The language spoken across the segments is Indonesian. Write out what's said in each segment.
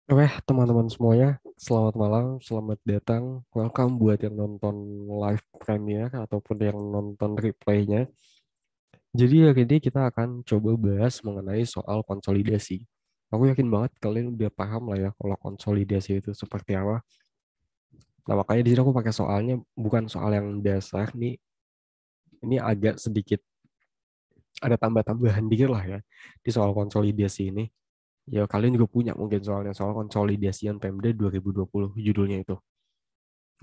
Oke, teman-teman semuanya, selamat malam, selamat datang. Welcome buat yang nonton live premiere ataupun yang nonton replaynya. Jadi hari ini kita akan coba bahas mengenai soal konsolidasi. Aku yakin banget kalian udah paham lah ya kalau konsolidasi itu seperti apa. Nah, makanya di sini aku pakai soalnya bukan soal yang dasar nih. Ini agak sedikit ada tambah-tambahan dikit lah ya di soal konsolidasi ini. Ya kalian juga punya mungkin soalnya soal konsolidasian Pemda 2020 judulnya itu.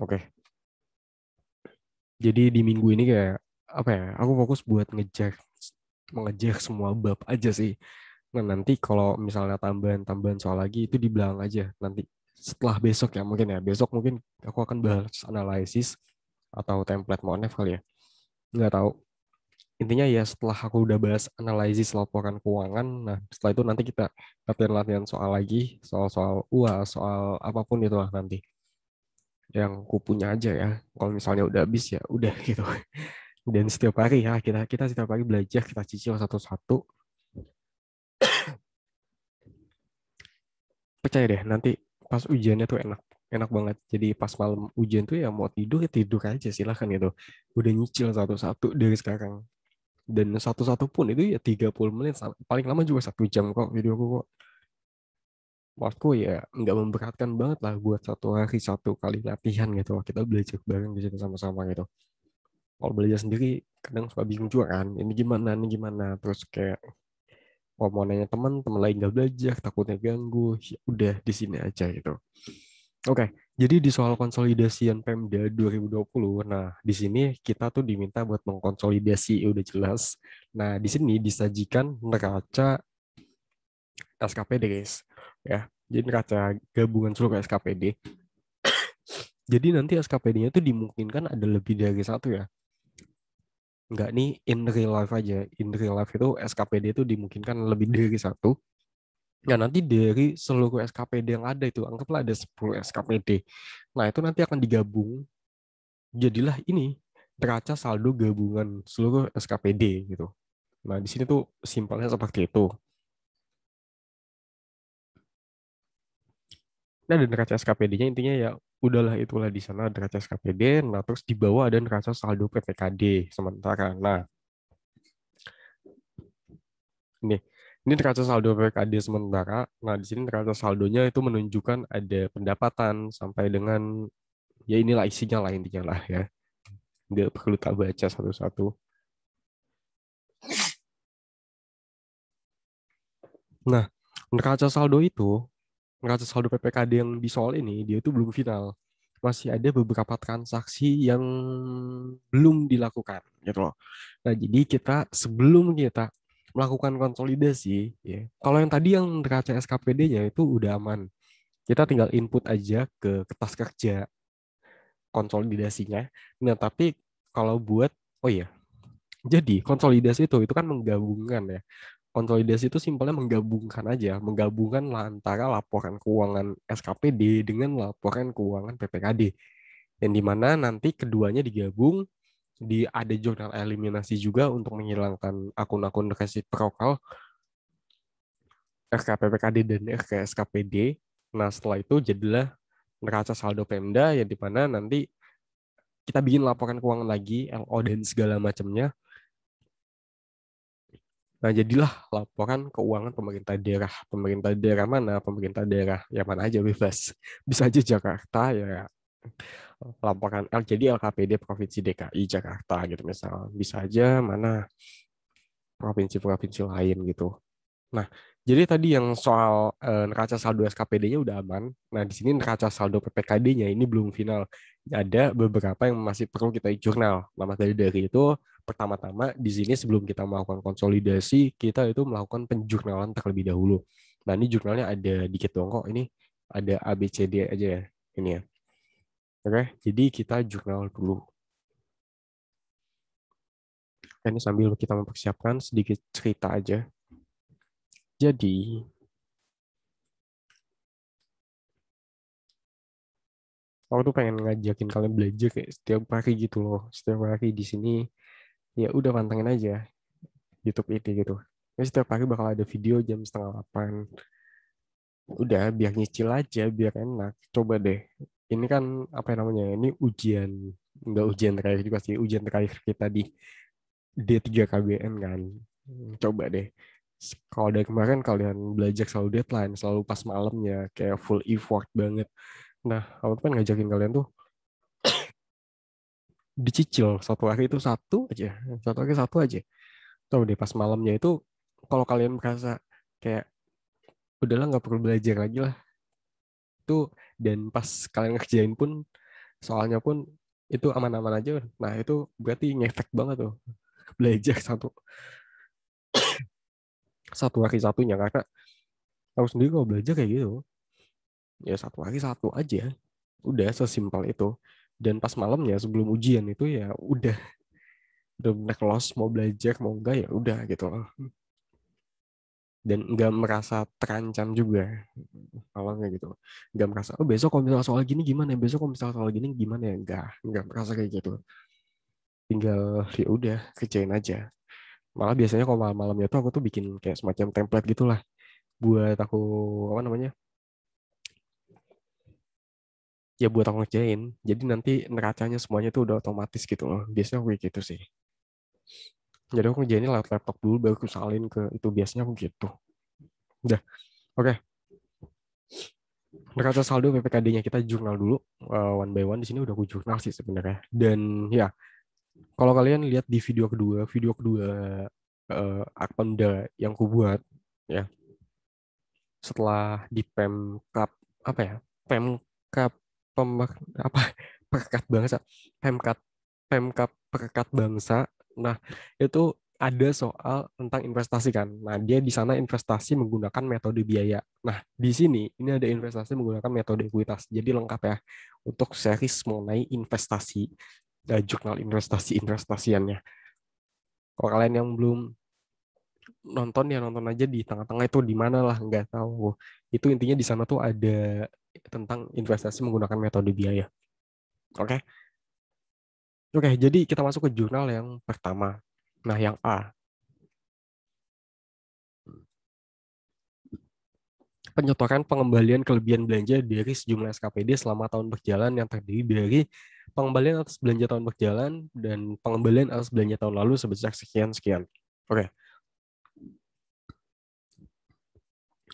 Oke. Jadi di minggu ini kayak apa ya? Aku fokus buat mengejar semua bab aja sih. Nah, nanti kalau misalnya tambahan-tambahan soal lagi itu di belakang aja. Nanti setelah besok ya mungkin ya. Besok mungkin aku akan bahas analisis atau template monef kali ya. Nggak tahu. Intinya ya setelah aku udah bahas analisis laporan keuangan, nah setelah itu nanti kita latihan-latihan soal lagi, soal-soal UAS, soal apapun itulah nanti yang ku punya aja ya. Kalau misalnya udah habis ya udah gitu. Dan setiap hari ya kita kita setiap hari belajar, kita cicil satu-satu. Percaya deh nanti pas ujiannya tuh enak enak banget. Jadi pas malam ujian tuh ya mau tidur ya tidur aja silahkan gitu. Udah nyicil satu-satu dari sekarang. Dan satu-satu pun itu ya 30 menit paling lama juga 1 jam kok video aku kok. Maksudku ya nggak memberatkan banget lah buat satu hari satu kali latihan gitu loh. Kita belajar bareng di situ sama-sama gitu. Kalau belajar sendiri kadang suka bingung juga kan. Ini gimana. Terus kayak kalau mau nanya teman, teman lain nggak belajar, takutnya ganggu. Ya udah di sini aja gitu. Oke, jadi di soal konsolidasian Pemda 2020, nah di sini kita tuh diminta buat mengkonsolidasi, ya udah jelas. Nah, di sini disajikan neraca SKPD, guys. Ya, jadi neraca gabungan seluruh SKPD. Jadi nanti SKPD-nya tuh dimungkinkan ada lebih dari satu ya. Enggak nih in real life aja. In real life itu SKPD itu dimungkinkan lebih dari satu. Ya nanti dari seluruh SKPD yang ada itu, anggaplah ada 10 SKPD. Nah itu nanti akan digabung, jadilah ini neraca saldo gabungan seluruh SKPD gitu. Nah di sini tuh simpelnya seperti itu. Nah ada neraca SKPD-nya intinya ya udahlah itulah di sana ada neraca SKPD. Nah terus di bawah ada neraca saldo PPKD sementara. Nah ini ini neraca saldo PPKD sementara. Nah di sini neraca saldonya itu menunjukkan ada pendapatan sampai dengan ya inilah isinya lah intinya lah ya. Nggak perlu tak baca satu-satu. Nah, neraca saldo itu, neraca saldo PPKD yang di soal ini, dia itu belum final. Masih ada beberapa transaksi yang belum dilakukan, gitu loh. Nah, jadi sebelum kita melakukan konsolidasi, ya, kalau yang tadi yang neraca SKPD-nya itu udah aman. Kita tinggal input aja ke kertas kerja konsolidasinya. Nah, tapi kalau buat, oh iya, jadi konsolidasi itu kan menggabungkan ya. Konsolidasi itu simpelnya menggabungkan aja, menggabungkan antara laporan keuangan SKPD dengan laporan keuangan PPKD. Yang dimana nanti keduanya digabung, ada jurnal eliminasi juga untuk menghilangkan akun-akun resiprokal RKPPKD dan RKSKPD. Nah setelah itu jadilah neraca saldo Pemda yang dimana nanti kita bikin laporan keuangan lagi, LO dan segala macamnya. Nah, jadilah laporan keuangan pemerintah daerah. Pemerintah daerah mana? Pemerintah daerah yang mana aja bebas. Bisa aja Jakarta ya laporan jadi LKPD Provinsi DKI Jakarta gitu misal. Bisa aja mana provinsi-provinsi lain gitu. Nah, jadi tadi yang soal neraca saldo SKPD-nya udah aman. Nah, di sini neraca saldo PPKD-nya ini belum final. Ada beberapa yang masih perlu kita jurnal. Nah, maka dari itu, pertama-tama di sini sebelum kita melakukan konsolidasi, kita itu melakukan penjurnalan terlebih dahulu. Nah, ini jurnalnya ada dikit dong kok. Ini ada ABCD aja ya. Ini ya. Oke, jadi kita jurnal dulu. Ini sambil kita mempersiapkan sedikit cerita aja. Jadi, aku tuh pengen ngajakin kalian belajar kayak setiap hari gitu loh. Setiap hari di sini ya udah pantengin aja YouTube ini gitu. Ya, setiap hari bakal ada video jam 7:30. Udah biar nyicil aja, biar enak. Coba deh. Ini kan apa namanya? Ini ujian, enggak ujian terakhir juga sih, ujian terakhir kita di D3 KBN kan. Coba deh. Kalau dari kemarin kalian belajar selalu deadline, selalu pas malamnya, kayak full effort banget. Nah, aku kan ngajakin kalian tuh dicicil satu hari itu satu hari satu aja. Tahu deh pas malamnya itu, kalau kalian merasa kayak udahlah nggak perlu belajar lagi lah itu, dan pas kalian ngerjain pun soalnya pun itu aman-aman aja. Nah itu berarti ngefek banget tuh belajar satu satu hari satunya, karena aku sendiri kalau belajar kayak gitu ya satu hari satu aja, udah sesimpel itu. Dan pas malamnya sebelum ujian itu ya udah bener los, mau belajar mau enggak ya udah gitu loh, dan nggak merasa terancam juga kalau kayak gitu. Nggak merasa oh besok kalau misalnya soal gini gimana ya, besok kalau misalnya soal gini gimana ya, nggak merasa kayak gitu. Tinggal ya udah kerjain aja. Malah biasanya kalau malam-malamnya tuh aku tuh bikin kayak semacam template gitulah buat aku apa namanya, ya buat aku ngerjain. Jadi nanti neracanya semuanya tuh udah otomatis gitu loh, biasanya aku kayak gitu sih. Jadi aku ngerjainnya lewat laptop dulu baru aku salin ke itu, biasanya aku gitu. Udah, oke. Neraca saldo PPKD-nya kita jurnal dulu, one by one. Di sini udah aku jurnal sih sebenarnya. Dan ya, kalau kalian lihat di video kedua Akpenda yang ku buat ya, setelah di Pemkap apa ya? Pemkap apa? Perekat Bangsa. Pemkap Pemkap Perekat Bangsa. Nah, itu ada soal tentang investasi kan. Nah, dia di sana investasi menggunakan metode biaya. Nah, di sini ini ada investasi menggunakan metode ekuitas. Jadi lengkap ya untuk series mengenai investasi, jurnal investasiannya. Kalau kalian yang belum nonton ya nonton aja di tengah-tengah itu di mana lah, nggak tahu. Itu intinya di sana tuh ada tentang investasi menggunakan metode biaya. Oke. Oke, jadi kita masuk ke jurnal yang pertama. Nah, yang A, penyetoran pengembalian kelebihan belanja dari sejumlah SKPD selama tahun berjalan yang terdiri dari pengembalian atas belanja tahun berjalan dan pengembalian atas belanja tahun lalu sebesar sekian-sekian. Oke,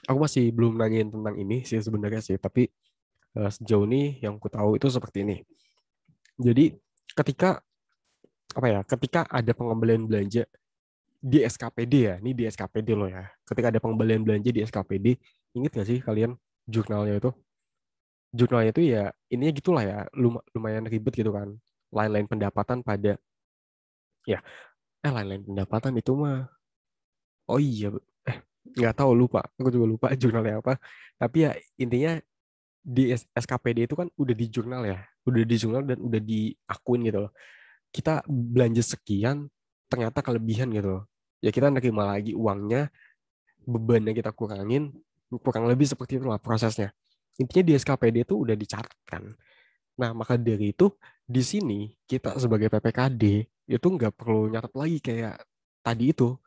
aku masih belum nanyain tentang ini sih sebenarnya sih, tapi sejauh ini yang ku tahu itu seperti ini. Jadi ketika apa ya, ketika ada pengembalian belanja di SKPD ya, ini di SKPD loh ya. Ketika ada pengembalian belanja di SKPD, ingat gak sih kalian jurnalnya itu? Jurnalnya itu ya ininya gitulah ya, lumayan ribet gitu kan. Lain-lain pendapatan pada ya, lain-lain pendapatan itu mah. Oh iya, nggak tahu, lupa. Aku juga lupa jurnalnya apa. Tapi ya intinya di SKPD itu kan udah di jurnal ya, udah di jurnal dan udah diakuin gitu loh. Kita belanja sekian, ternyata kelebihan gitu loh. Ya kita nerima lagi uangnya, bebannya kita kurangin, kurang lebih seperti itulah prosesnya. Intinya di SKPD itu udah dicatatkan. Nah, maka dari itu di sini kita sebagai PPKD itu nggak perlu nyatet lagi kayak tadi itu,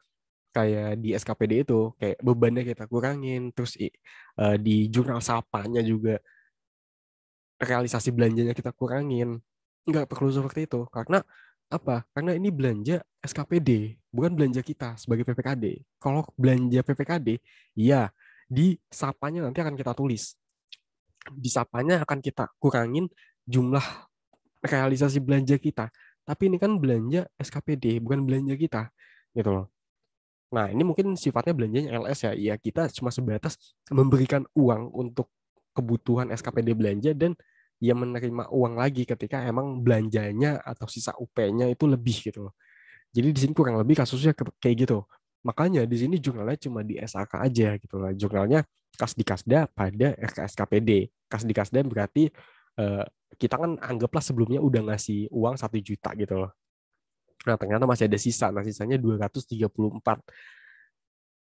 kayak di SKPD itu kayak bebannya kita kurangin, terus di jurnal sapanya juga realisasi belanjanya kita kurangin. Nggak perlu seperti itu. Karena apa? Karena ini belanja SKPD, bukan belanja kita sebagai PPKD. Kalau belanja PPKD, ya di sapanya nanti akan kita tulis. Di sapanya akan kita kurangin jumlah realisasi belanja kita. Tapi ini kan belanja SKPD, bukan belanja kita. Gitu loh. Nah, ini mungkin sifatnya belanjanya LS ya. Iya, kita cuma sebatas memberikan uang untuk kebutuhan SKPD belanja, dan ya menerima uang lagi ketika emang belanjanya atau sisa UP-nya itu lebih gitu loh. Jadi di sini kurang lebih kasusnya kayak gitu. Makanya di sini jurnalnya cuma di SAK aja gitu lah. Jurnalnya Kasdikasda pada RKSKPD. Kasdikasda berarti eh, kita kan anggaplah sebelumnya udah ngasih uang 1 juta gitu loh. Nah, ternyata masih ada sisa. Nah, sisanya 234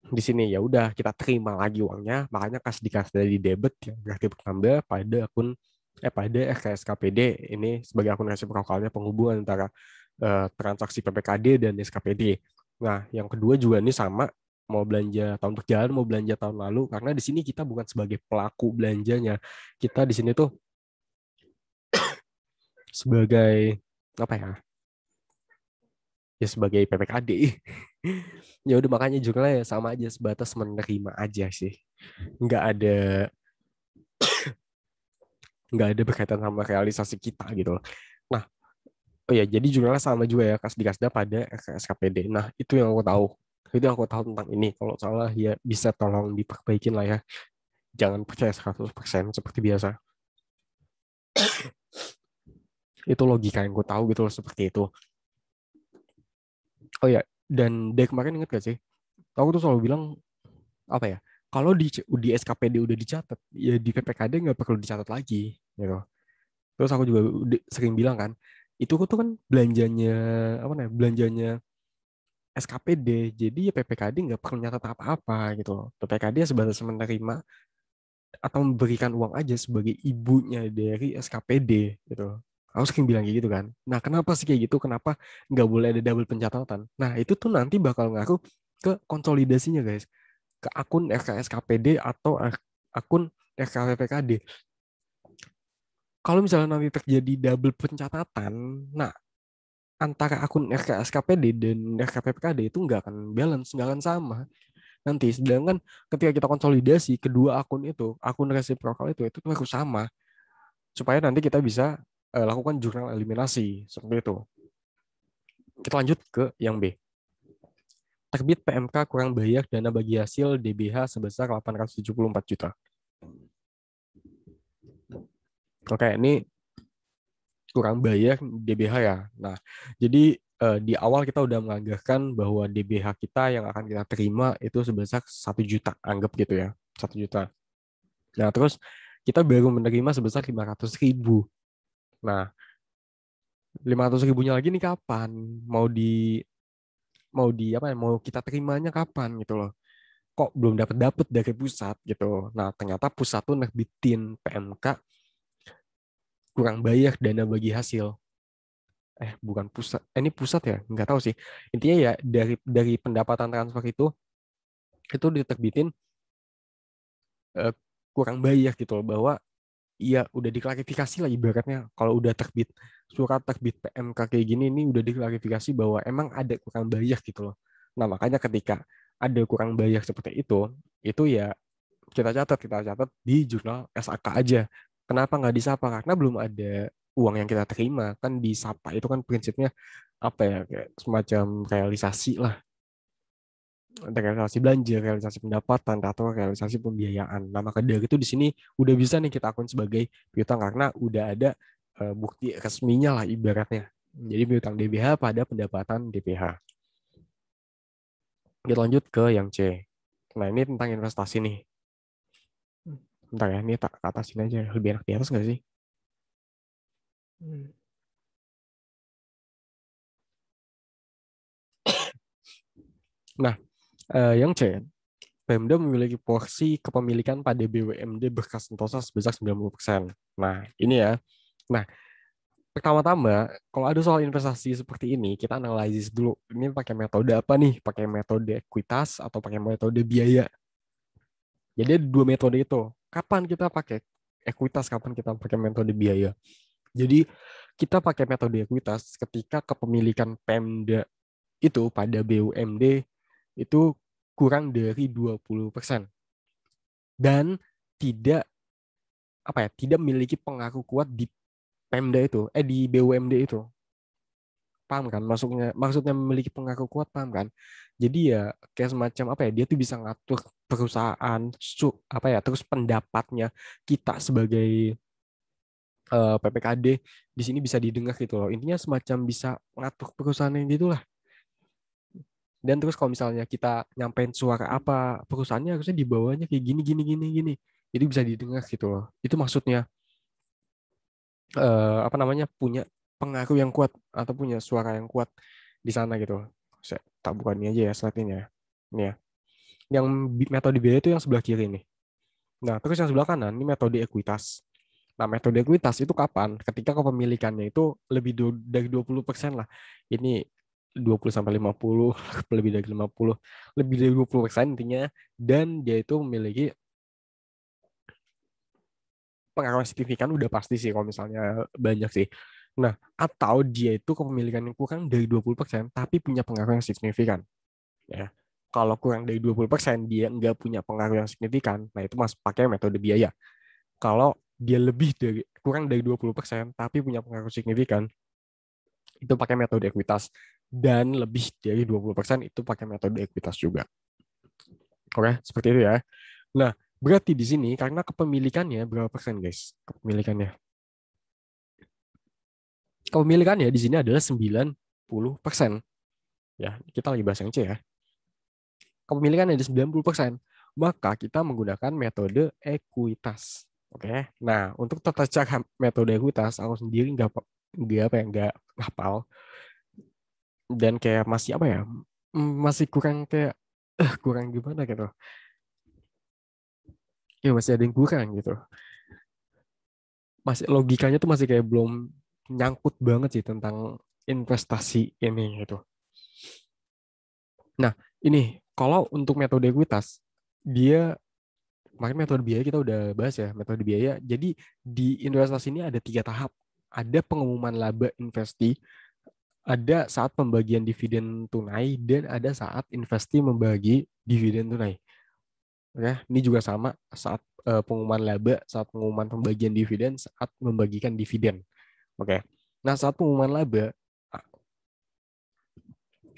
di sini. Ya udah kita terima lagi uangnya, makanya kas dikas dari debit yang berarti bertambah pada akun pada SKPD ini sebagai akun resiprokalnya, penghubungan antara transaksi PPKD dan SKPD. Nah, yang kedua juga ini sama, mau belanja tahun berjalan, mau belanja tahun lalu, karena di sini kita bukan sebagai pelaku belanjanya. Kita di sini tuh sebagai apa ya? Ya sebagai PPKD. Ya udah makanya jurnalnya ya sama aja, sebatas menerima aja sih. Nggak ada nggak ada berkaitan sama realisasi kita gitu loh. Nah, oh ya jadi jurnalnya sama juga ya kas di Kasda pada SKPD. Nah, itu yang aku tahu. Itu yang aku tahu tentang ini. Kalau salah ya bisa tolong diperbaikin lah ya. Jangan percaya 100% seperti biasa. Itu logika yang aku tahu gitu loh, seperti itu. Oh ya, dan dari kemarin inget gak sih? Aku tuh selalu bilang apa ya? Kalau di SKPD udah dicatat, ya di PPKD nggak perlu dicatat lagi, gitu. Terus aku juga sering bilang kan, itu tuh kan belanjanya apa namanya? Belanjanya SKPD, jadi ya PPKD nggak perlu nyatat apa-apa gitu loh. PPKD sebatas menerima atau memberikan uang aja sebagai ibunya dari SKPD gitu. Aku sering bilang kayak gitu kan. Nah, kenapa sih kayak gitu? Kenapa nggak boleh ada double pencatatan? Nah, itu tuh nanti bakal ngaruh ke konsolidasinya, guys. Ke akun RKSKPD atau akun RKPPKD. Kalau misalnya nanti terjadi double pencatatan, nah antara akun RKSKPD dan RKPPKD itu nggak akan balance, nggak akan sama nanti. Sedangkan ketika kita konsolidasi kedua akun itu, akun resiprokal itu tuh harus sama supaya nanti kita bisa lakukan jurnal eliminasi seperti itu. Kita lanjut ke yang B. Terbit PMK kurang bayar dana bagi hasil DBH sebesar 874 juta. Oke, ini kurang bayar DBH ya. Nah, jadi di awal kita udah menganggarkan bahwa DBH kita yang akan kita terima itu sebesar 1 juta, anggap gitu ya, 1 juta. Nah, terus kita baru menerima sebesar 500 ribu. Nah, 500 ribunya lagi nih kapan? Mau di mau di apa ya? Mau kita terimanya kapan gitu loh? Kok belum dapat dapat dari pusat gitu. Nah, ternyata pusat tuh nerbitin PMK kurang bayar dana bagi hasil. Bukan pusat. Ini pusat ya? Nggak tahu sih. Intinya ya dari pendapatan transfer itu diterbitin eh, kurang bayar gitu loh, bahwa iya udah diklarifikasi lah ibaratnya kalau udah terbit surat terbit PMK kayak gini ini udah diklarifikasi bahwa emang ada kurang bayar gitu loh. Nah, makanya ketika ada kurang bayar seperti itu ya kita catat di jurnal SAK aja. Kenapa nggak disapa? Karena belum ada uang yang kita terima. Kan disapa itu kan prinsipnya apa ya, kayak semacam realisasi lah, realisasi belanja, realisasi pendapatan, atau realisasi pembiayaan. Nah, maka dari itu di sini udah bisa nih kita akun sebagai piutang karena udah ada bukti resminya lah ibaratnya. Jadi piutang DBH pada pendapatan DPH. Kita lanjut ke yang C. Nah, ini tentang investasi nih. Bentar ya, ini tak ke atasin aja. Lebih enak di atas nggak sih? Hmm. Nah, yang C, Pemda memiliki porsi kepemilikan pada BUMD Berkas Sentosa sebesar 90%. Nah, ini ya. Nah, pertama-tama, kalau ada soal investasi seperti ini, kita analisis dulu. Ini pakai metode apa nih? Pakai metode ekuitas atau pakai metode biaya? Jadi ada dua metode itu. Kapan kita pakai ekuitas, kapan kita pakai metode biaya? Jadi kita pakai metode ekuitas ketika kepemilikan Pemda itu pada BUMD itu kurang dari 20% dan tidak tidak memiliki pengaruh kuat di Pemda itu, di BUMD itu. Paham kan maksudnya memiliki pengaruh kuat, paham kan? Jadi ya kayak semacam apa ya, dia tuh bisa ngatur perusahaan terus pendapatnya kita sebagai PPKD di sini bisa didengar gitu loh. Intinya semacam bisa ngatur perusahaan yang gitulah. Dan terus kalau misalnya kita nyampein suara apa, perusahaannya harusnya di bawahnya kayak gini gini gini gini. Jadi bisa didengar gitu loh. Itu maksudnya apa namanya, punya pengaruh yang kuat atau punya suara yang kuat di sana gitu. Saya tak buka ini aja ya slide ini ya. Ini ya. Yang metode biaya itu yang sebelah kiri nih. Nah, terus yang sebelah kanan ini metode ekuitas. Nah, metode ekuitas itu kapan? Ketika kepemilikannya itu lebih dari 20% lah. Ini 20 sampai 50, lebih dari 50, lebih dari 20% intinya, dan dia itu memiliki pengaruh yang signifikan udah pasti sih kalau misalnya banyak sih. Nah, atau dia itu kepemilikan yang kurang dari 20% tapi punya pengaruh yang signifikan. Ya. Kalau kurang dari 20% dia nggak punya pengaruh yang signifikan, nah itu mas pakai metode biaya. Kalau dia lebih dari kurang dari 20% tapi punya pengaruh signifikan, itu pakai metode ekuitas. Dan lebih dari 20% itu pakai metode ekuitas juga. Oke, seperti itu ya. Nah, berarti di sini karena kepemilikannya berapa persen, guys? Kepemilikannya. Kepemilikannya di sini adalah 90%. Ya, kita lagi bahas yang C ya. Kepemilikannya ada 90%. Maka kita menggunakan metode ekuitas. Oke. Nah, untuk tata cara metode ekuitas, aku sendiri nggak hafal dan kayak masih apa ya? Masih kurang kayak kurang gimana gitu. Ya masih ada yang kurang gitu. Masih logikanya tuh masih kayak belum nyangkut banget sih tentang investasi ini gitu. Nah, ini kalau untuk metode ekuitas, dia kemarin metode biaya kita udah bahas ya, metode biaya. Jadi di investasi ini ada 3 tahap. Ada pengumuman laba investi, ada saat pembagian dividen tunai, dan ada saat investi membagi dividen tunai. Oke, ini juga sama saat pengumuman laba, saat pengumuman pembagian dividen, saat membagikan dividen. Oke. Nah, saat pengumuman laba,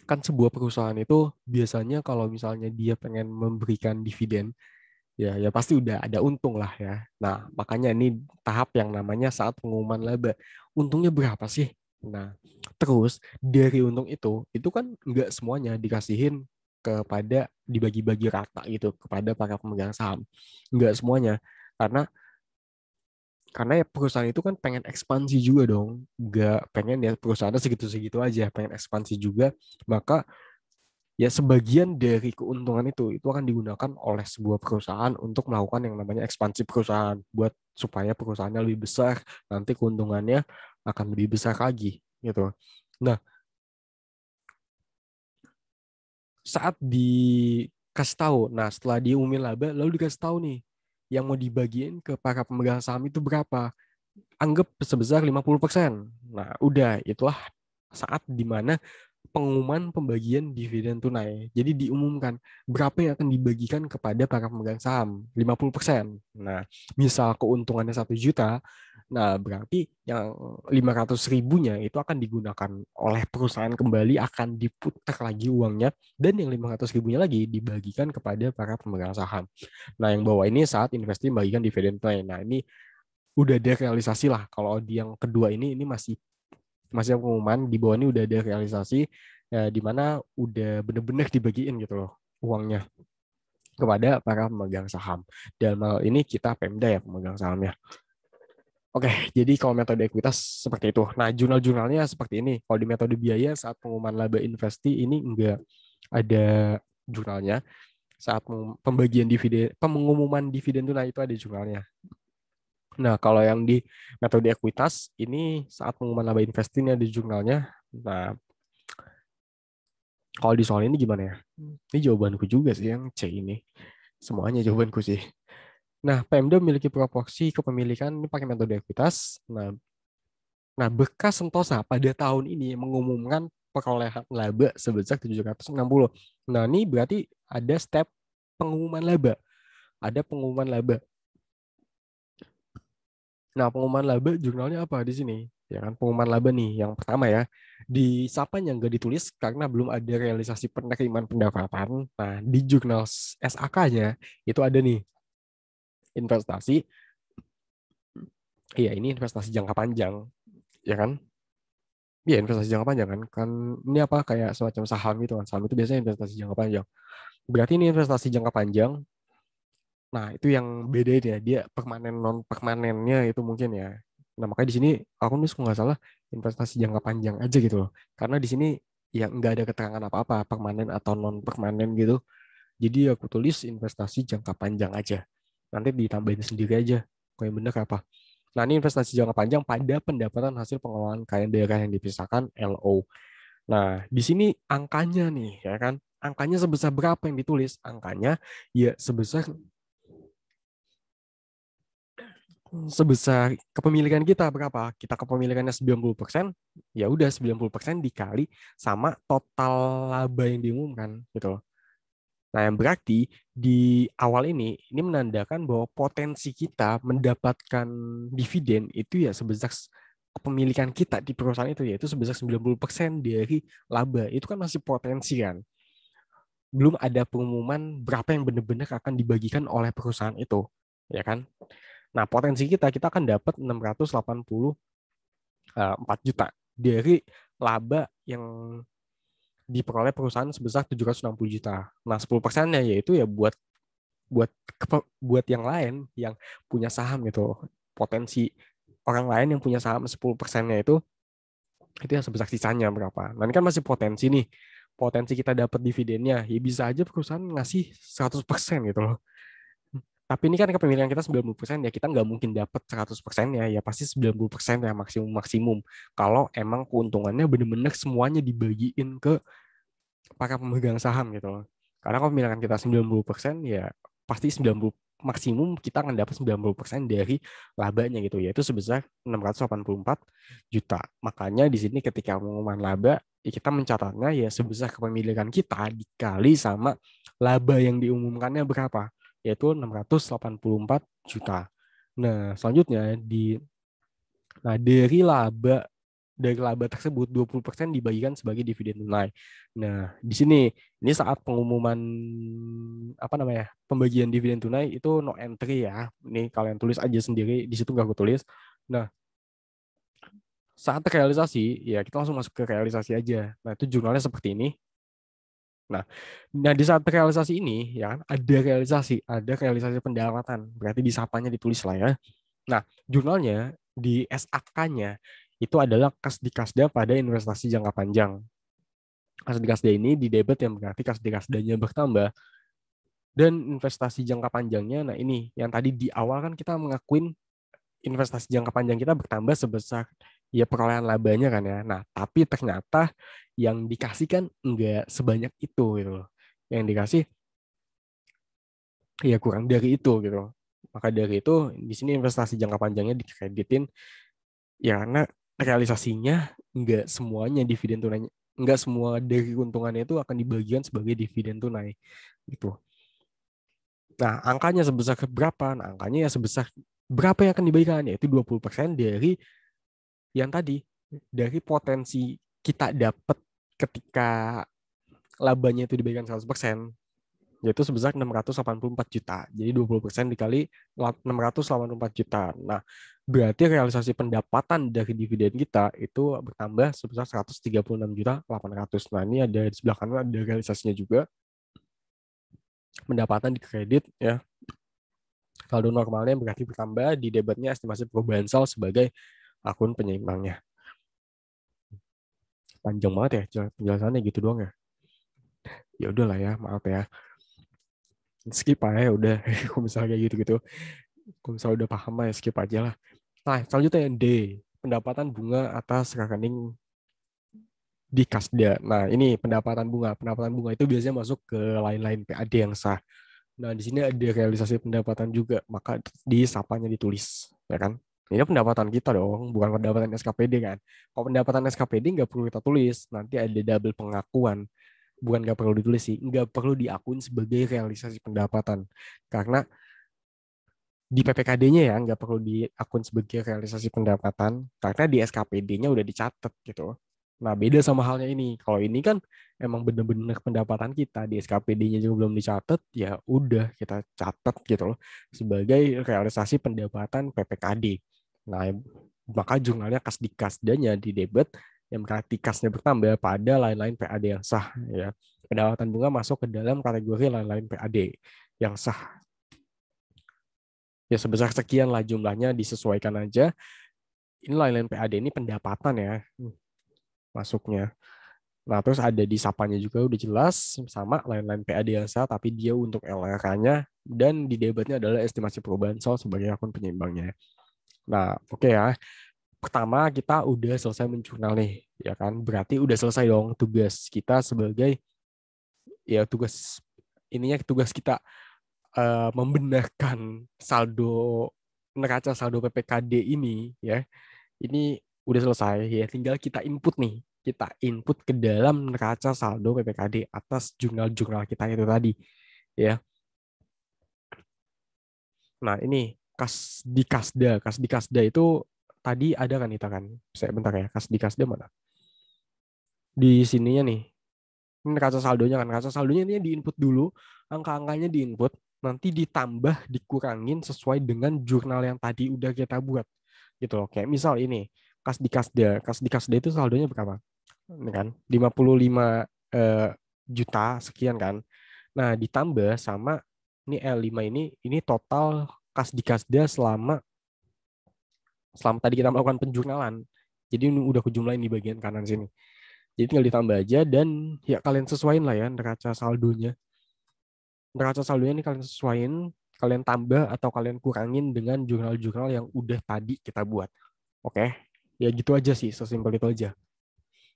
kan sebuah perusahaan itu biasanya kalau misalnya dia pengen memberikan dividen, ya pasti udah ada untung lah ya. Nah, makanya ini tahap yang namanya saat pengumuman laba. Untungnya berapa sih? Nah, terus dari untung itu kan nggak semuanya dikasihin kepada dibagi-bagi rata gitu kepada para pemegang saham. Nggak semuanya. Karena karena ya perusahaan itu kan pengen ekspansi juga dong. Nggak pengen ya perusahaannya segitu-segitu aja, pengen ekspansi juga. Maka ya sebagian dari keuntungan itu akan digunakan oleh sebuah perusahaan untuk melakukan yang namanya ekspansi perusahaan buat supaya perusahaannya lebih besar, nanti keuntungannya akan lebih besar lagi gitu. Nah, saat dikasih tahu, nah setelah diumumin laba lalu dikasih tahu nih yang mau dibagiin ke para pemegang saham itu berapa, anggap sebesar 50%. Nah, udah itulah saat dimana pengumuman pembagian dividen tunai. Jadi diumumkan berapa yang akan dibagikan kepada para pemegang saham, 50%. Nah, misal keuntungannya 1 juta, nah berarti yang 500 ribunya itu akan digunakan oleh perusahaan kembali, akan diputar lagi uangnya, dan yang 500 ribunya lagi dibagikan kepada para pemegang saham. Nah, yang bawah ini saat investasi membagikan dividen tunai. Nah, ini udah derealisasi lah. Kalau di yang kedua ini masih masih pengumuman, di bawah ini udah ada realisasi ya, di mana udah bener-bener dibagiin gitu loh uangnya kepada para pemegang saham. Dalam hal ini kita Pemda ya pemegang sahamnya. Oke, jadi kalau metode ekuitas seperti itu. Nah, jurnal-jurnalnya seperti ini. Kalau di metode biaya saat pengumuman laba investi ini enggak ada jurnalnya. Saat pembagian dividen, pengumuman dividen tunai itu ada jurnalnya. Nah, kalau yang di metode ekuitas ini saat pengumuman laba investi ini ada jurnalnya. Nah, kalau di soal ini gimana ya? Ini jawabanku juga sih yang C ini. Semuanya jawabanku sih. Nah, Pemda memiliki proporsi kepemilikan ini pakai metode ekuitas. Nah, Bekas Sentosa pada tahun ini mengumumkan perolehan laba sebesar 760. Nah, ini berarti ada step pengumuman laba. Ada pengumuman laba. Nah, pengumuman laba jurnalnya apa di sini? Ya kan, pengumuman laba nih yang pertama ya. Di Sapanya nggak ditulis karena belum ada realisasi penerimaan pendapatan. Nah, di jurnal SAK-nya itu ada nih investasi. Iya, ini investasi jangka panjang, ya kan? Iya, investasi jangka panjang kan. Kan ini apa kayak semacam saham gitu kan. Saham itu biasanya investasi jangka panjang. Berarti ini investasi jangka panjang. Nah, itu yang beda itu ya. Dia permanen non permanennya itu mungkin ya. Nah, makanya di sini aku nulis kalau nggak salah investasi jangka panjang aja gitu loh. Karena di sini ya nggak ada keterangan apa-apa permanen atau non permanen gitu. Jadi aku tulis investasi jangka panjang aja. Nanti ditambahin sendiri aja. Kok yang benar apa? Nah, ini investasi jangka panjang pada pendapatan hasil pengelolaan kekayaan daerah yang dipisahkan LO. Nah, di sini angkanya nih, ya kan? Angkanya sebesar berapa yang ditulis? Angkanya ya sebesar sebesar kepemilikan kita berapa? Kita kepemilikannya 90%, ya udah 90% dikali sama total laba yang diumumkan gitu loh. Nah, yang berarti di awal ini menandakan bahwa potensi kita mendapatkan dividen itu ya sebesar kepemilikan kita di perusahaan itu, yaitu sebesar 90% dari laba. Itu kan masih potensi kan. Belum ada pengumuman berapa yang benar-benar akan dibagikan oleh perusahaan itu, ya kan? Nah, potensi kita akan dapat 684 juta dari laba yang diperoleh perusahaan sebesar 760 juta. Nah, 10%-nya yaitu ya buat buat yang lain yang punya saham gitu. Potensi orang lain yang punya saham 10%-nya itu yang sebesar sisanya berapa. Nah, ini kan masih potensi nih. Potensi kita dapat dividennya, ya bisa aja perusahaan ngasih 100% gitu loh. Tapi ini kan kepemilikan kita 90%, ya kita nggak mungkin dapat 100% ya pasti 90% ya maksimum-maksimum. Kalau emang keuntungannya benar-benar semuanya dibagiin ke para pemegang saham gitu loh. Karena kalau kepemilikan kita 90% ya pasti 90 maksimum kita akan dapat 90% dari labanya gitu, yaitu sebesar 684 juta. Makanya di sini ketika pengumuman laba, ya kita mencatatnya ya sebesar kepemilikan kita dikali sama laba yang diumumkannya berapa, yaitu 684 juta. Nah, selanjutnya nah dari laba tersebut 20% dibagikan sebagai dividen tunai. Nah, di sini ini saat pengumuman apa namanya? Pembagian dividen tunai itu no entry ya. Ini kalian tulis aja sendiri, di situ nggak aku tulis. Nah, saat realisasi ya kita langsung masuk ke realisasi aja. Nah, itu jurnalnya seperti ini. Nah, di saat realisasi ini ya kan ada realisasi pendapatan. Berarti di sapanya ditulis lah ya. Nah, jurnalnya di SAK-nya itu adalah kas di kasda pada investasi jangka panjang. Kas di kasda ini di debit yang berarti kas di kasdanya bertambah dan investasi jangka panjangnya. Nah, ini yang tadi di awal kan kita mengakuin investasi jangka panjang kita bertambah sebesar ya perolehan labanya kan ya. Nah, tapi ternyata yang dikasih kan enggak sebanyak itu gitu loh. Yang dikasih ya kurang dari itu gitu. Maka dari itu di sini investasi jangka panjangnya dikreditin ya karena realisasinya nggak semuanya dividen tunai, nggak semua dari keuntungannya itu akan dibagikan sebagai dividen tunai gitu. Nah, angkanya sebesar berapa? Nah, angkanya ya sebesar berapa yang akan dibagikan, yaitu 20% dari yang tadi, dari potensi kita dapat ketika labanya itu dibagikan 100%, yaitu sebesar 684 juta. Jadi 20% dikali 684 juta. Nah, berarti realisasi pendapatan dari dividen kita itu bertambah sebesar 136 juta 800. Nah, ini ada di sebelah kanan ada realisasinya juga. Pendapatan di kredit ya. Saldo normalnya berarti bertambah, di debitnya estimasi perubahan sal sebagai akun penyeimbangnya. Panjang banget ya penjelasannya gitu doang ya. Ya udahlah ya, maaf ya. Skip aja ya udah. Kalau misalnya kayak gitu-gitu. Kalau misalnya udah paham ya skip aja lah. Nah, selanjutnya yang D, pendapatan bunga atas rekening di Kasda. Nah, ini pendapatan bunga. Pendapatan bunga itu biasanya masuk ke lain-lain PAD yang sah. Nah, di sini ada realisasi pendapatan juga, maka di sapanya ditulis, ya kan? Ini pendapatan kita dong, bukan pendapatan SKPD kan. Kalau pendapatan SKPD nggak perlu kita tulis, nanti ada double pengakuan. Bukan nggak perlu ditulis sih, nggak perlu diakuin sebagai realisasi pendapatan. Karena di PPKD-nya ya nggak perlu diakun sebagai realisasi pendapatan karena di SKPD-nya udah dicatat gitu. Nah, beda sama halnya ini. Kalau ini kan emang bener-bener pendapatan kita di SKPD-nya juga belum dicatat, ya udah kita catat gitu loh sebagai realisasi pendapatan PPKD. Nah, maka jurnalnya kas di kasdanya di debit yang berarti kasnya bertambah pada lain-lain PAD yang sah ya. Pendapatan bunga masuk ke dalam kategori lain-lain PAD yang sah ya sebesar sekian lah jumlahnya disesuaikan aja. Ini lain-lain PAD ini pendapatan ya masuknya. Nah, terus ada di sapanya juga udah jelas sama lain-lain PAD yang sah tapi dia untuk LRK-nya dan di debitnya adalah estimasi perubahan sal sebagai akun penyeimbangnya. Nah, oke ya. pertama kita udah selesai menjurnal nih, ya kan? Berarti udah selesai dong tugas kita sebagai ya tugas kita membenarkan saldo neraca saldo PPKD ini ya. Ini udah selesai ya, tinggal kita input nih. Kita input ke dalam neraca saldo PPKD atas jurnal-jurnal kita itu tadi ya. Nah, ini kas di kasda itu tadi ada kan kita kan. Saya bentar ya, kas di kasda mana? Di sininya nih. Ini neraca saldonya kan. Neraca saldonya ini diinput dulu, angka-angkanya diinput, nanti ditambah, dikurangin sesuai dengan jurnal yang tadi udah kita buat. Gitu loh. Kayak misal ini, kas di kasda itu saldonya berapa? Ini kan 55 juta sekian kan. Nah, ditambah sama ini L5 ini total kas di kasda selama tadi kita melakukan penjurnalan. Jadi ini udah kejumlahin di bagian kanan sini. Jadi tinggal ditambah aja dan ya kalian sesuaiin lah ya neraca saldonya. Neraca saldonya ini kalian sesuaiin, kalian tambah atau kalian kurangin dengan jurnal-jurnal yang udah tadi kita buat. Oke, ya gitu aja sih, sesimpel itu aja.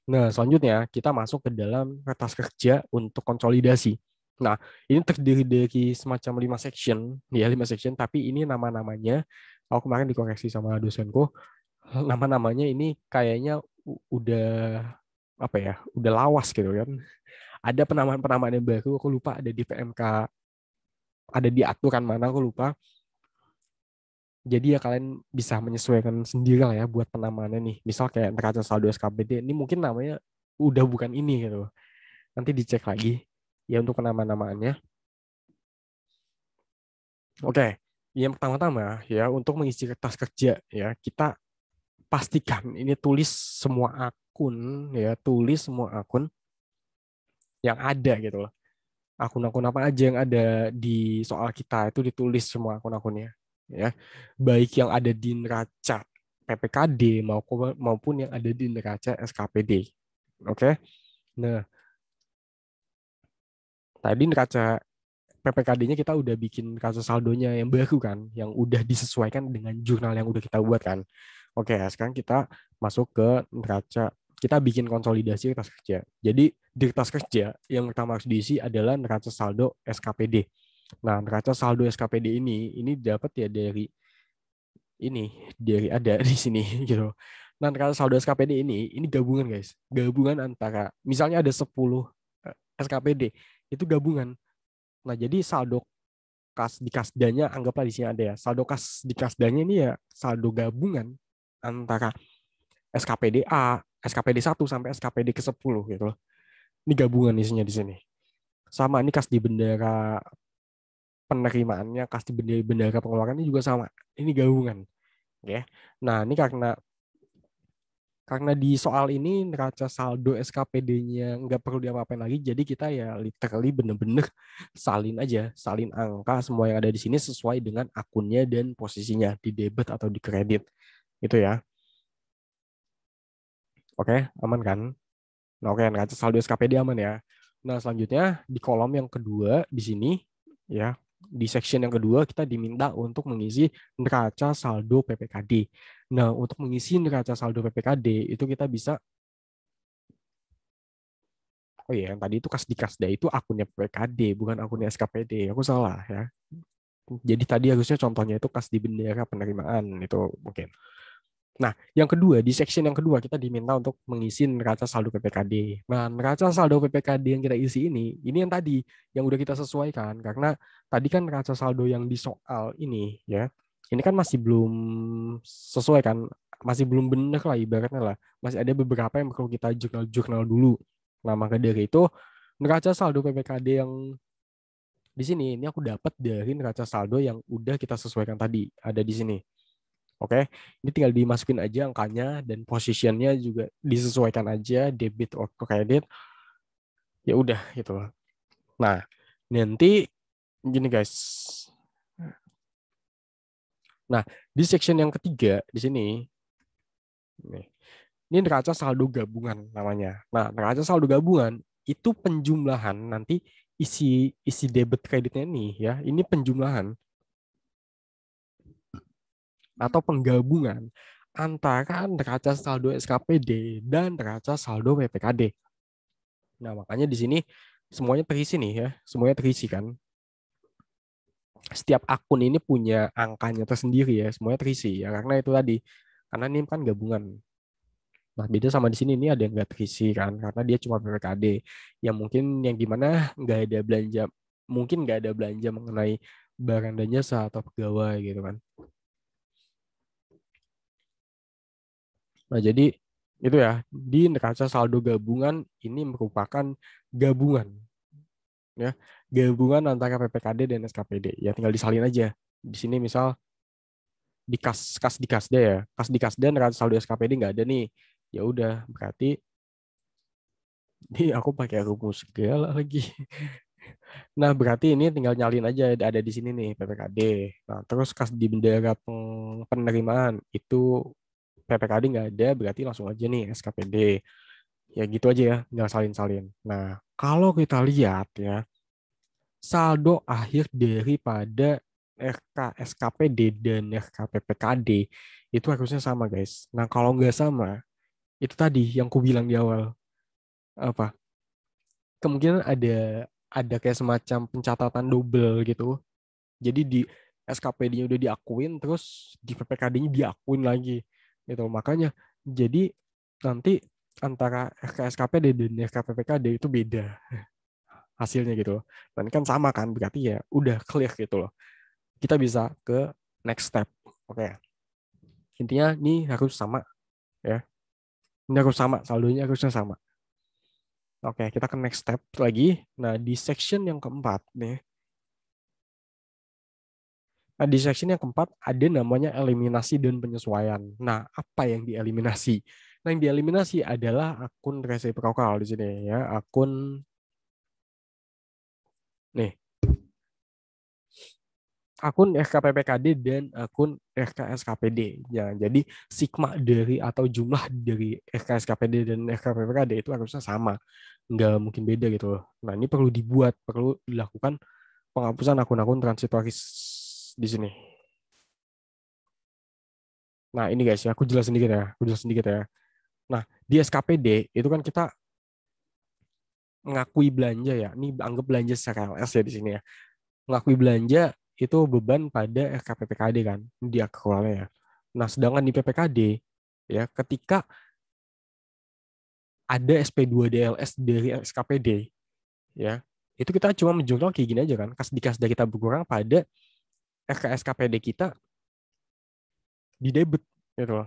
Nah, selanjutnya kita masuk ke dalam kertas kerja untuk konsolidasi. Nah, ini terdiri dari semacam 5 section, ya 5 section, tapi ini nama-namanya, aku kemarin dikoreksi sama dosenku, nama-namanya ini kayaknya udah apa ya, udah lawas gitu kan. Ada penamaan-penamaan yang baru, aku lupa ada di PMK, ada di aturan mana aku lupa. Jadi ya kalian bisa menyesuaikan sendiri lah ya buat penamaannya nih. Misal kayak neraca saldo SKPD, ini mungkin namanya udah bukan ini gitu. Nanti dicek lagi ya untuk penama-namaannya. Oke, yang pertama-tama ya untuk mengisi kertas kerja ya kita pastikan ini tulis semua akun yang ada gitu loh. Akun-akun apa aja yang ada di soal kita itu ditulis semua akun-akunnya ya. Baik yang ada di neraca PPKD maupun yang ada di neraca SKPD. Oke. Nah, tadi neraca PPKD-nya kita udah bikin kasus saldonya yang baru kan, yang udah disesuaikan dengan jurnal yang udah kita buat kan. Oke, sekarang kita masuk ke neraca, kita bikin konsolidasi kertas kerja. Jadi di kertas kerja yang pertama harus diisi adalah neraca saldo SKPD. Nah, neraca saldo SKPD ini dapat ya dari ada di sini gitu. Nah, neraca saldo SKPD ini gabungan guys. Gabungan antara misalnya ada 10 SKPD, itu gabungan. Nah, jadi saldo kas di kasdanya anggaplah di sini ada ya. Saldo kas di kasdanya ini ya saldo gabungan antara SKPD A, SKPD 1 sampai SKPD ke-10 gitu loh. Ini gabungan isinya di sini. Sama ini kas di bendera penerimaannya, kas di bendera pengeluarannya juga sama. Ini gabungan. Oke. Nah, ini karena di soal ini neraca saldo SKPD-nya nggak perlu diapa-apain lagi, jadi kita ya literally bener-bener salin angka semua yang ada di sini sesuai dengan akunnya dan posisinya di debit atau di kredit, gitu ya. Oke, aman kan? Nah, oke, neraca saldo SKPD aman ya. Nah, selanjutnya di kolom yang kedua di sini ya, di section yang kedua kita diminta untuk mengisi neraca saldo PPKD. Nah, untuk mengisi neraca saldo PPKD itu kita bisa, oh iya, yang tadi itu kas di kasda itu akunnya PPKD, bukan akunnya SKPD. Aku salah ya. Jadi tadi harusnya contohnya itu kas di bendera penerimaan itu mungkin. Nah, yang kedua, di section yang kedua kita diminta untuk mengisi neraca saldo PPKD. Nah, neraca saldo PPKD yang kita isi ini yang tadi, yang udah kita sesuaikan. Karena tadi kan neraca saldo yang di soal ini, ya, ini kan masih belum sesuai kan, masih belum benar lah ibaratnya lah. Masih ada beberapa yang perlu kita jurnal dulu. Nah, maka dari itu, neraca saldo PPKD yang di sini, ini aku dapat dari neraca saldo yang udah kita sesuaikan tadi, ada di sini. Oke, ini tinggal dimasukin aja angkanya dan positionnya juga disesuaikan aja debit or credit. Ya udah gitu loh. Nah, nanti gini guys. Nah, di section yang ketiga di sini nih. Ini neraca saldo gabungan namanya. Nah, neraca saldo gabungan itu penjumlahan nanti isi debit kreditnya nih ya. Ini penjumlahan atau penggabungan antara neraca saldo SKPD dan neraca saldo PPKD. Nah, makanya di sini semuanya terisi nih ya, semuanya terisi kan. Setiap akun ini punya angkanya tersendiri ya, semuanya terisi ya karena itu tadi. Karena ini kan gabungan. Nah, beda sama di sini ini ada yang nggak terisi kan karena dia cuma PPKD. Yang mungkin yang gimana nggak ada belanja, mungkin nggak ada belanja mengenai barang dan jasa atau pegawai gitu kan. Nah, jadi itu ya, di neraca saldo gabungan ini merupakan gabungan ya, gabungan antara PPKD dan SKPD. Ya tinggal disalin aja. Di sini misal di kas di kasda ya, kas di kasda neraca saldo SKPD nggak ada nih. Ya udah, berarti ini aku pakai rumus segala lagi. Nah, berarti ini tinggal nyalin aja ada di sini nih PPKD. Nah, terus kas di bendera penerimaan itu PPKD nggak ada, berarti langsung aja nih SKPD. Ya gitu aja ya, tinggal salin-salin. Nah, kalau kita lihat ya, saldo akhir daripada RKSKPD dan RKPPKD itu harusnya sama, guys. Nah, kalau nggak sama, itu tadi yang ku bilang di awal, apa? Kemungkinan ada kayak semacam pencatatan double gitu. Jadi di SKPD-nya udah diakuin, terus di PPKD-nya diakuin lagi. Gitu. Makanya jadi nanti antara RKSKPD dan RKPPKD itu beda hasilnya gitu. Dan kan sama kan, berarti ya udah clear gitu loh. Kita bisa ke next step. Oke. Intinya ini harus sama ya. Ini harus sama, saldonya harusnya sama. Oke, kita ke next step lagi. Nah, di section yang keempat nih. Nah, di section yang keempat ada namanya eliminasi dan penyesuaian. Nah, apa yang dieliminasi? Nah, yang dieliminasi adalah akun resiprokal di sini ya, akun nih, akun RKPPKD dan akun RKSKPD. Ya, jadi sigma dari atau jumlah dari RKSKPD dan RKPPKD itu harusnya sama. Nggak mungkin beda gitu loh. Nah, ini perlu dibuat, perlu dilakukan penghapusan akun-akun transitoris di sini. Nah, ini guys ya, aku jelasin dikit ya. Aku jelasin dikit ya. Nah, di SKPD itu kan kita mengakui belanja ya. Ini anggap belanja secara LS ya di sini ya. Mengakui belanja itu beban pada RKPPKD kan, di akrualnya ya. Nah, sedangkan di PPKD ya, ketika ada SP2 DLS dari SKPD ya, itu kita cuma menjungkal kayak gini aja kan, kas di kas dari kita berkurang pada RKSKPD kita di debit gitu loh.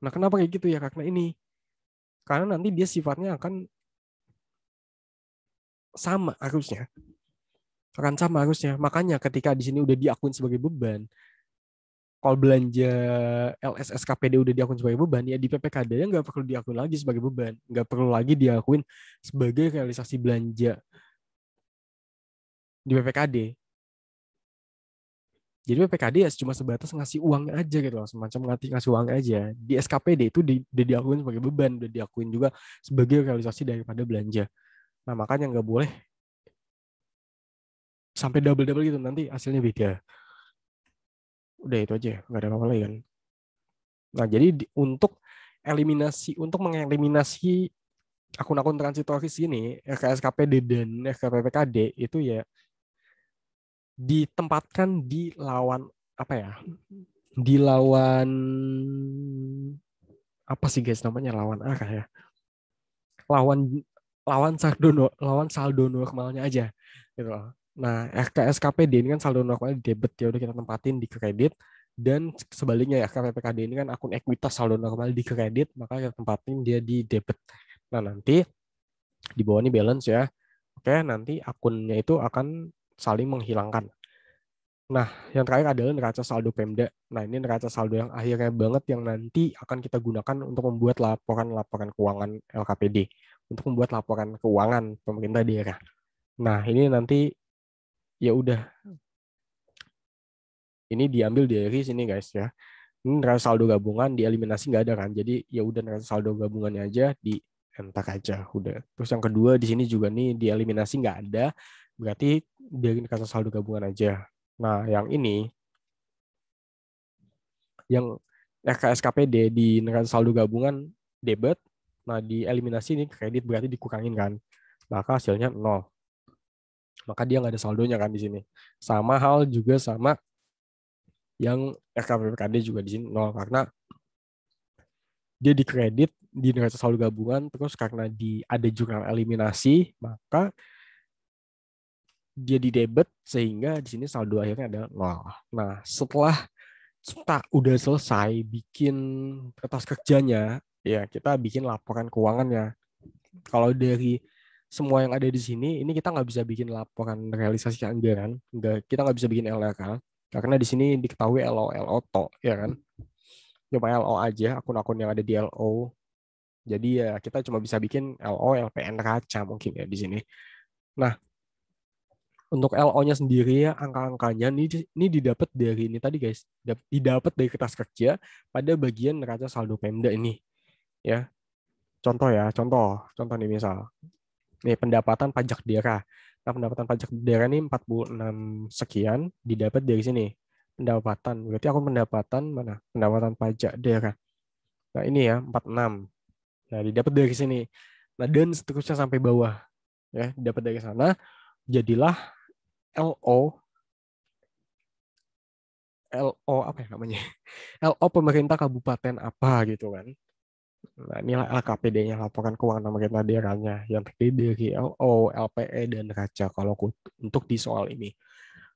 Nah, kenapa kayak gitu ya? Karena ini, karena nanti dia sifatnya sama harusnya, akan sama harusnya. Makanya ketika di sini udah diakuin sebagai beban, kalau belanja LSSKPD udah diakui sebagai beban, ya di PPKD nya nggak perlu diakui lagi sebagai beban, nggak perlu lagi diakuin sebagai realisasi belanja di PPKD. Jadi PPKD ya cuma sebatas ngasih uangnya aja gitu loh, semacam ngasih uang aja. Di SKPD itu udah diakuin sebagai beban, udah diakuin juga sebagai realisasi daripada belanja. Nah, makanya nggak boleh sampai double-double gitu, nanti hasilnya beda. Udah itu aja, nggak ada apa-apa lagi kan. Nah, jadi untuk mengeliminasi akun-akun transitoris ini, RKSKPD dan RKPPKD itu ya ditempatkan di lawan apa ya? Di lawan apa sih guys namanya, lawan arah ya? Lawan lawan saldo normalnya aja gitu loh. Nah, RKSKPD ini kan saldo normalnya di debit, ya udah kita tempatin di kredit, dan sebaliknya ya RKPPKD ini kan akun ekuitas saldo normal di kredit, maka kita tempatin dia di debit. Nah, nanti di bawah ini balance ya. Oke, nanti akunnya itu akan saling menghilangkan. Nah, yang terakhir adalah neraca saldo Pemda. Nah, ini neraca saldo yang akhirnya banget yang nanti akan kita gunakan untuk membuat laporan-laporan keuangan LKPD, untuk membuat laporan keuangan pemerintah daerah. Nah, ini nanti ya udah, ini diambil dari sini guys ya. Ini neraca saldo gabungan dieliminasi nggak ada kan. Jadi ya udah neraca saldo gabungannya aja di entak aja udah. Terus yang kedua di sini juga nih dieliminasi nggak ada. Berarti dari neraca saldo gabungan aja. Nah, yang ini yang SKPD di neraca saldo gabungan debit. Nah, di eliminasi ini kredit berarti dikurangin kan. Maka hasilnya 0. Maka dia nggak ada saldonya kan di sini. Sama hal juga sama yang RKPPKD juga di sini 0 karena dia dikredit di neraca saldo gabungan, terus karena ada jurnal eliminasi, maka dia di debit sehingga di sini saldo akhirnya adalah 0. Nah, setelah kita udah selesai bikin kertas kerjanya, ya kita bikin laporan keuangannya. Kalau dari semua yang ada di sini, ini kita nggak bisa bikin laporan realisasi anggaran, kita nggak bisa bikin LRA, karena di sini diketahui LO, LO to, ya kan? Cuma LO aja, akun-akun yang ada di LO. Jadi ya kita cuma bisa bikin LO, LPN, raca mungkin ya di sini. Nah, untuk LO-nya sendiri ya angka-angkanya ini didapat dari ini tadi guys, didapat dari kertas kerja pada bagian neraca saldo Pemda ini ya. Contoh nih misal. Nih pendapatan pajak daerah. Nah, pendapatan pajak daerah ini 46 sekian didapat dari sini. Pendapatan. Berarti aku pendapatan mana? Pendapatan pajak daerah. Nah, ini ya 46. Nah, didapat dari sini. Nah, dan seterusnya sampai bawah ya, didapat dari sana jadilah LO LO apa ya namanya? LO pemerintah kabupaten apa gitu kan. Nah, inilah LKPD-nya, laporan keuangan pemerintah daerahnya yang terdiri dari LO, LPE, dan raca kalau untuk di soal ini.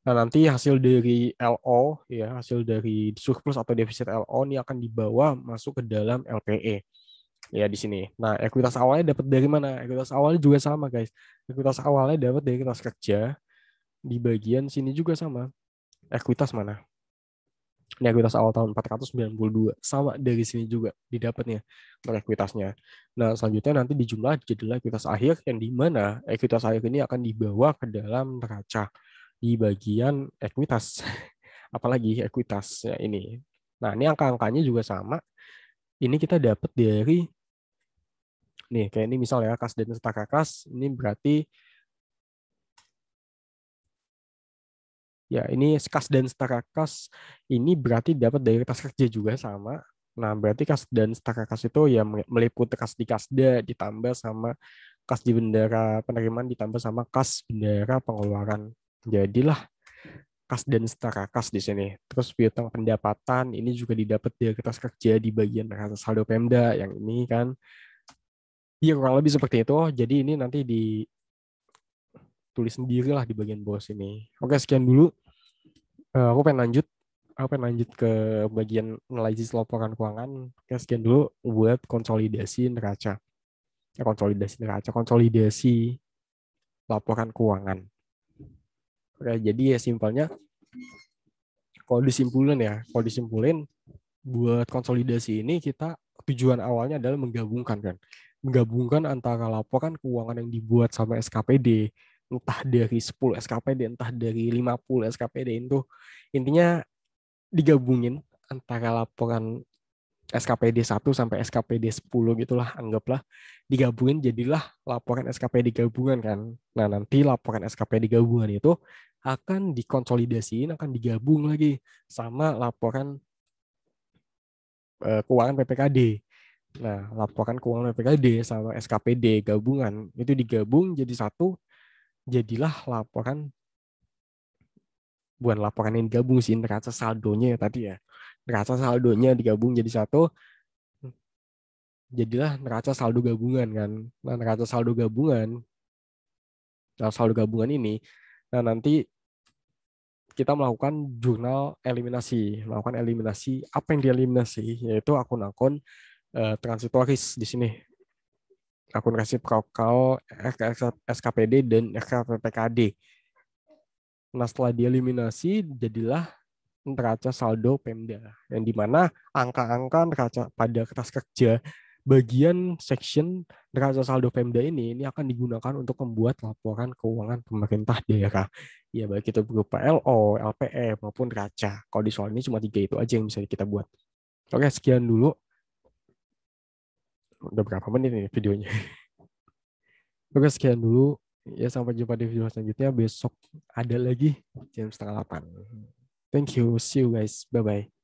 Nah, nanti hasil dari LO, ya, hasil dari surplus atau defisit LO ini akan dibawa masuk ke dalam LPE. Ya, di sini. Nah, ekuitas awalnya dapat dari mana? Ekuitas awalnya juga sama, guys. Ekuitas awalnya dapat dari kertas kerja. Di bagian sini juga sama. Ekuitas mana? Ini ekuitas awal tahun 492 sama dari sini juga didapatnya ekuitasnya. Nah, selanjutnya nanti dijumlah jadilah ekuitas akhir yang di mana ekuitas akhir ini akan dibawa ke dalam neraca di bagian ekuitas. Apalagi ekuitas ya ini. Nah, ini angka-angkanya juga sama. Ini kita dapat dari nih kayak ini misalnya kas dan setara kas ini berarti ya, ini kas dan setara kas ini berarti dapat dari kertas kerja juga sama. Nah, berarti kas dan setara kas itu ya meliputi kas di Kasda ditambah sama kas di bendera penerimaan ditambah sama kas bendera pengeluaran. Jadilah kas dan setara kas di sini. Terus piutang pendapatan ini juga didapat dari kertas kerja di bagian neraca saldo Pemda yang ini kan. Iya, kurang lebih seperti itu. Jadi ini nanti ditulis sendiri lah di bagian bawah sini. Oke, sekian dulu. Aku pengen lanjut ke bagian analisis laporan keuangan. Oke, sekian dulu buat konsolidasi laporan keuangan. Oke, jadi ya simpelnya kalau disimpulin buat konsolidasi ini kita tujuan awalnya adalah menggabungkan antara laporan keuangan yang dibuat sama SKPD, entah dari 10 SKPD, entah dari 50 SKPD itu intinya digabungin antara laporan SKPD 1 sampai SKPD 10 gitulah anggaplah digabungin jadilah laporan SKPD gabungan kan. Nah, nanti laporan SKPD gabungan itu akan dikonsolidasiin, akan digabung lagi sama laporan keuangan PPKD. Nah, laporan keuangan PPKD sama SKPD gabungan itu digabung jadi satu, jadilah bukan laporan yang digabung sih, neraca saldonya ya tadi ya. Neraca saldonya digabung jadi satu, jadilah neraca saldo gabungan kan. Nah, saldo gabungan ini, nah nanti kita melakukan eliminasi apa yang dieliminasi, yaitu akun-akun transitoris di sini, akun resiprokal, SKPD dan RKPPKD. Nah, setelah dieliminasi jadilah neraca saldo Pemda, yang dimana angka-angka neraca pada kertas kerja bagian section neraca saldo Pemda ini akan digunakan untuk membuat laporan keuangan pemerintah daerah. Ya, baik itu berupa LO, LPE, maupun raca. Kalau di soal ini cuma 3 itu aja yang bisa kita buat. Oke, sekian dulu. Udah berapa menit nih videonya? Oke, sekian dulu. Ya, sampai jumpa di video selanjutnya. Besok ada lagi jam 7:30. Thank you. See you guys. Bye-bye.